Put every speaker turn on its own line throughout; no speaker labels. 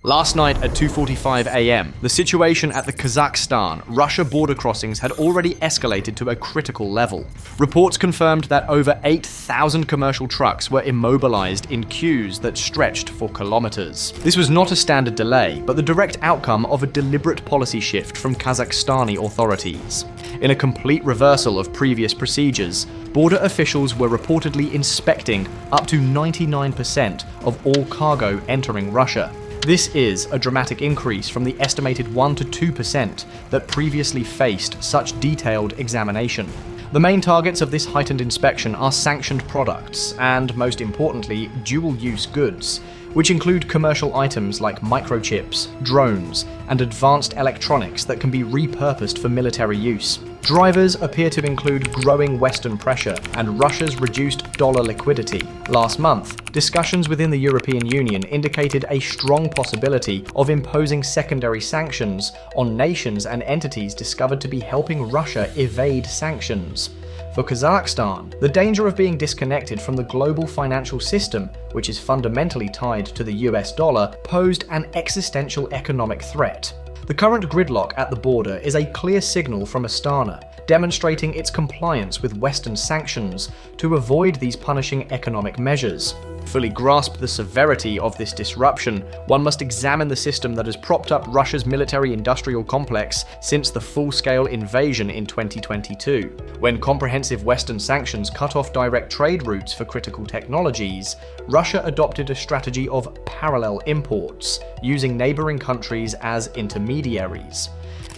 Last night at 2:45 a.m., the situation at the Kazakhstan-Russia border crossings had already escalated to a critical level. Reports confirmed that over 8,000 commercial trucks were immobilized in queues that stretched for kilometers. This was not a standard delay, but the direct outcome of a deliberate policy shift from Kazakhstani authorities. In a complete reversal of previous procedures, border officials were reportedly inspecting up to 99% of all cargo entering Russia. This is a dramatic increase from the estimated 1 to 2% that previously faced such detailed examination. The main targets of this heightened inspection are sanctioned products and, most importantly, dual-use goods, which include commercial items like microchips, drones, and advanced electronics that can be repurposed for military use. Drivers appear to include growing Western pressure and Russia's reduced dollar liquidity. Last month, discussions within the European Union indicated a strong possibility of imposing secondary sanctions on nations and entities discovered to be helping Russia evade sanctions. For Kazakhstan, the danger of being disconnected from the global financial system, which is fundamentally tied to the US dollar, posed an existential economic threat. The current gridlock at the border is a clear signal from Astana, demonstrating its compliance with Western sanctions to avoid these punishing economic measures. To fully grasp the severity of this disruption, one must examine the system that has propped up Russia's military-industrial complex since the full-scale invasion in 2022. When comprehensive Western sanctions cut off direct trade routes for critical technologies, Russia adopted a strategy of parallel imports, using neighboring countries as intermediaries.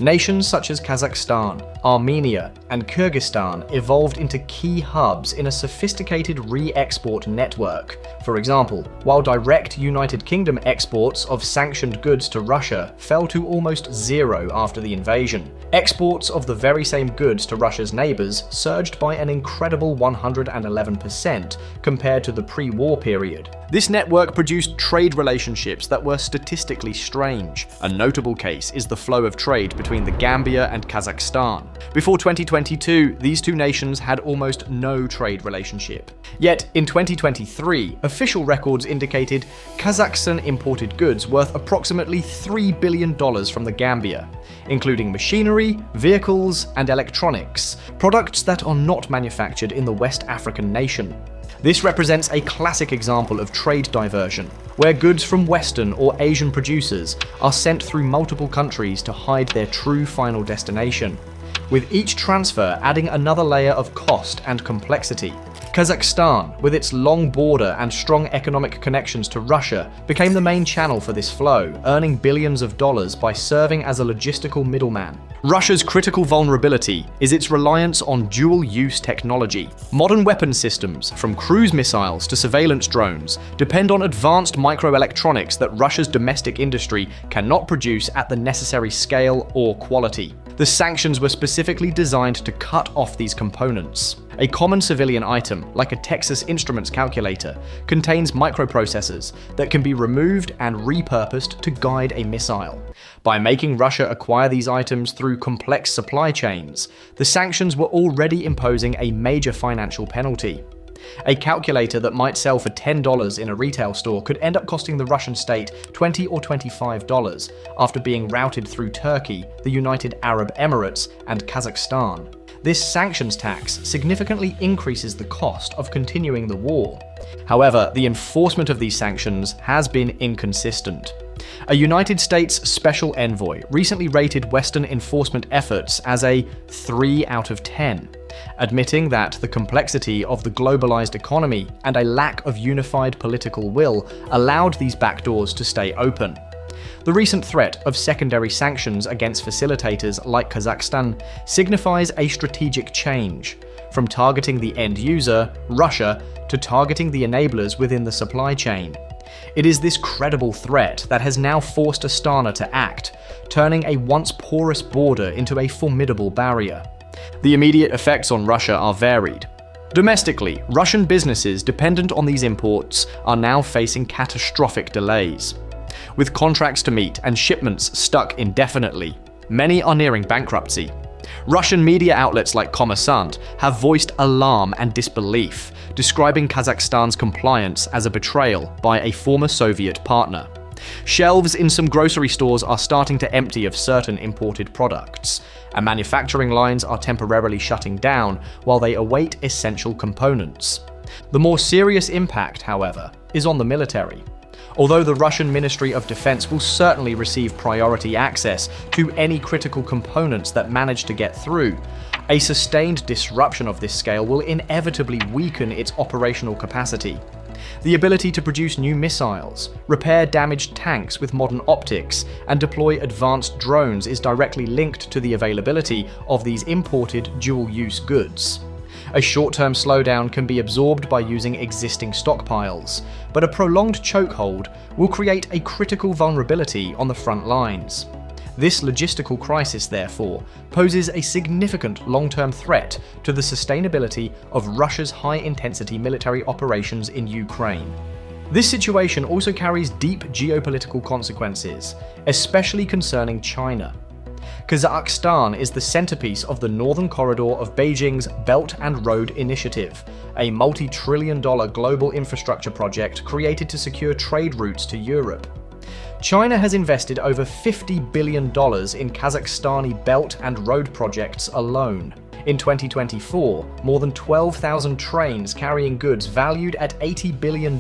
Nations such as Kazakhstan, Armenia, and Kyrgyzstan evolved into key hubs in a sophisticated re-export network. For example, while direct United Kingdom exports of sanctioned goods to Russia fell to almost zero after the invasion, exports of the very same goods to Russia's neighbors surged by an incredible 111% compared to the pre-war period. This network produced trade relationships that were statistically strange. A notable case is the flow of trade between the Gambia and Kazakhstan. Before 2022, these two nations had almost no trade relationship. Yet, in 2023, official records indicated Kazakhstan imported goods worth approximately $3 billion from the Gambia, including machinery, vehicles, and electronics, products that are not manufactured in the West African nation. This represents a classic example of trade diversion, where goods from Western or Asian producers are sent through multiple countries to hide their true final destination, with each transfer adding another layer of cost and complexity. Kazakhstan, with its long border and strong economic connections to Russia, became the main channel for this flow, earning billions of dollars by serving as a logistical middleman. Russia's critical vulnerability is its reliance on dual-use technology. Modern weapon systems, from cruise missiles to surveillance drones, depend on advanced microelectronics that Russia's domestic industry cannot produce at the necessary scale or quality. The sanctions were specifically designed to cut off these components. A common civilian item, like a Texas Instruments calculator, contains microprocessors that can be removed and repurposed to guide a missile. By making Russia acquire these items through complex supply chains, the sanctions were already imposing a major financial penalty. A calculator that might sell for $10 in a retail store could end up costing the Russian state $20 or $25 after being routed through Turkey, the United Arab Emirates, and Kazakhstan. This sanctions tax significantly increases the cost of continuing the war. However, the enforcement of these sanctions has been inconsistent. A United States special envoy recently rated Western enforcement efforts as a 3 out of 10, admitting that the complexity of the globalized economy and a lack of unified political will allowed these backdoors to stay open. The recent threat of secondary sanctions against facilitators like Kazakhstan signifies a strategic change, from targeting the end user, Russia, to targeting the enablers within the supply chain. It is this credible threat that has now forced Astana to act, turning a once porous border into a formidable barrier. The immediate effects on Russia are varied. Domestically, Russian businesses dependent on these imports are now facing catastrophic delays. With contracts to meet and shipments stuck indefinitely, many are nearing bankruptcy. Russian media outlets like Kommersant have voiced alarm and disbelief, describing Kazakhstan's compliance as a betrayal by a former Soviet partner. Shelves in some grocery stores are starting to empty of certain imported products, and manufacturing lines are temporarily shutting down while they await essential components. The more serious impact, however, is on the military. Although the Russian Ministry of Defense will certainly receive priority access to any critical components that manage to get through, a sustained disruption of this scale will inevitably weaken its operational capacity. The ability to produce new missiles, repair damaged tanks with modern optics, and deploy advanced drones is directly linked to the availability of these imported dual-use goods. A short-term slowdown can be absorbed by using existing stockpiles, but a prolonged chokehold will create a critical vulnerability on the front lines. This logistical crisis, therefore, poses a significant long-term threat to the sustainability of Russia's high-intensity military operations in Ukraine. This situation also carries deep geopolitical consequences, especially concerning China. Kazakhstan is the centerpiece of the northern corridor of Beijing's Belt and Road Initiative, a multi-trillion-dollar global infrastructure project created to secure trade routes to Europe. China has invested over $50 billion in Kazakhstani belt and road projects alone. In 2024, more than 12,000 trains carrying goods valued at $80 billion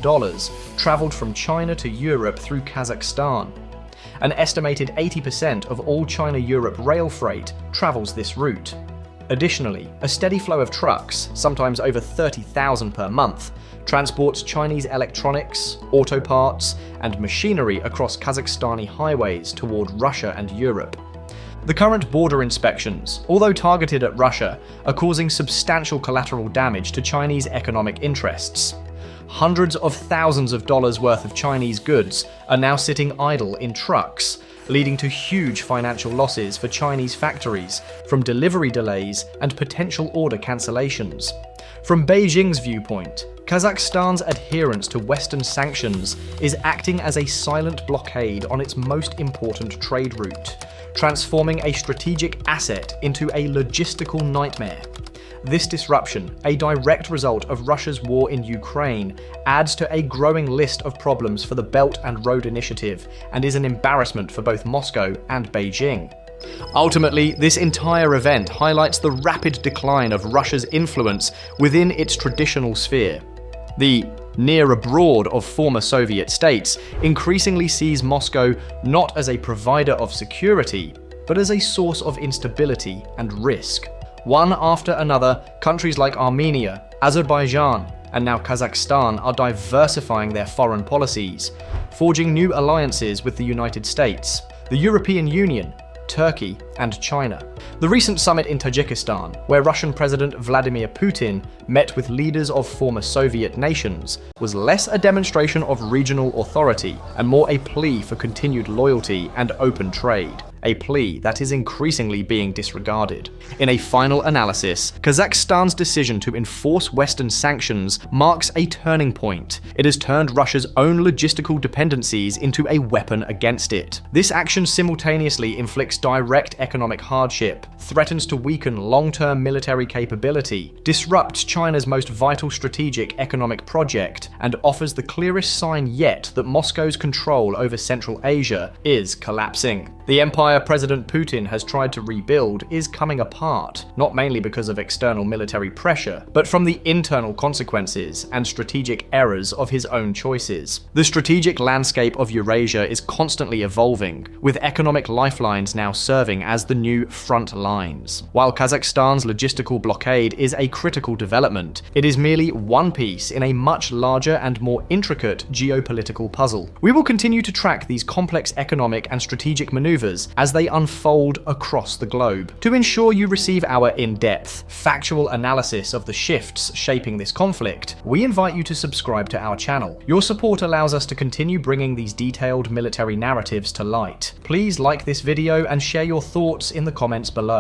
traveled from China to Europe through Kazakhstan. An estimated 80% of all China-Europe rail freight travels this route. Additionally, a steady flow of trucks, sometimes over 30,000 per month, transports Chinese electronics, auto parts, and machinery across Kazakhstani highways toward Russia and Europe. The current border inspections, although targeted at Russia, are causing substantial collateral damage to Chinese economic interests. Hundreds of thousands of dollars worth of Chinese goods are now sitting idle in trucks, leading to huge financial losses for Chinese factories from delivery delays and potential order cancellations. From Beijing's viewpoint, Kazakhstan's adherence to Western sanctions is acting as a silent blockade on its most important trade route, transforming a strategic asset into a logistical nightmare. This disruption, a direct result of Russia's war in Ukraine, adds to a growing list of problems for the Belt and Road Initiative and is an embarrassment for both Moscow and Beijing. Ultimately, this entire event highlights the rapid decline of Russia's influence within its traditional sphere. The near abroad of former Soviet states increasingly sees Moscow not as a provider of security, but as a source of instability and risk. One after another, countries like Armenia, Azerbaijan, and now Kazakhstan are diversifying their foreign policies, forging new alliances with the United States, the European Union, Turkey, and China. The recent summit in Tajikistan, where Russian President Vladimir Putin met with leaders of former Soviet nations, was less a demonstration of regional authority and more a plea for continued loyalty and open trade. A plea that is increasingly being disregarded. In a final analysis, Kazakhstan's decision to enforce Western sanctions marks a turning point. It has turned Russia's own logistical dependencies into a weapon against it. This action simultaneously inflicts direct economic hardship, threatens to weaken long-term military capability, disrupts China's most vital strategic economic project, and offers the clearest sign yet that Moscow's control over Central Asia is collapsing. The empire President Putin has tried to rebuild is coming apart, not mainly because of external military pressure, but from the internal consequences and strategic errors of his own choices. The strategic landscape of Eurasia is constantly evolving, with economic lifelines now serving as the new front lines. While Kazakhstan's logistical blockade is a critical development, it is merely one piece in a much larger and more intricate geopolitical puzzle. We will continue to track these complex economic and strategic maneuvers as they unfold across the globe. To ensure you receive our in-depth, factual analysis of the shifts shaping this conflict, we invite you to subscribe to our channel. Your support allows us to continue bringing these detailed military narratives to light. Please like this video and share your thoughts in the comments below.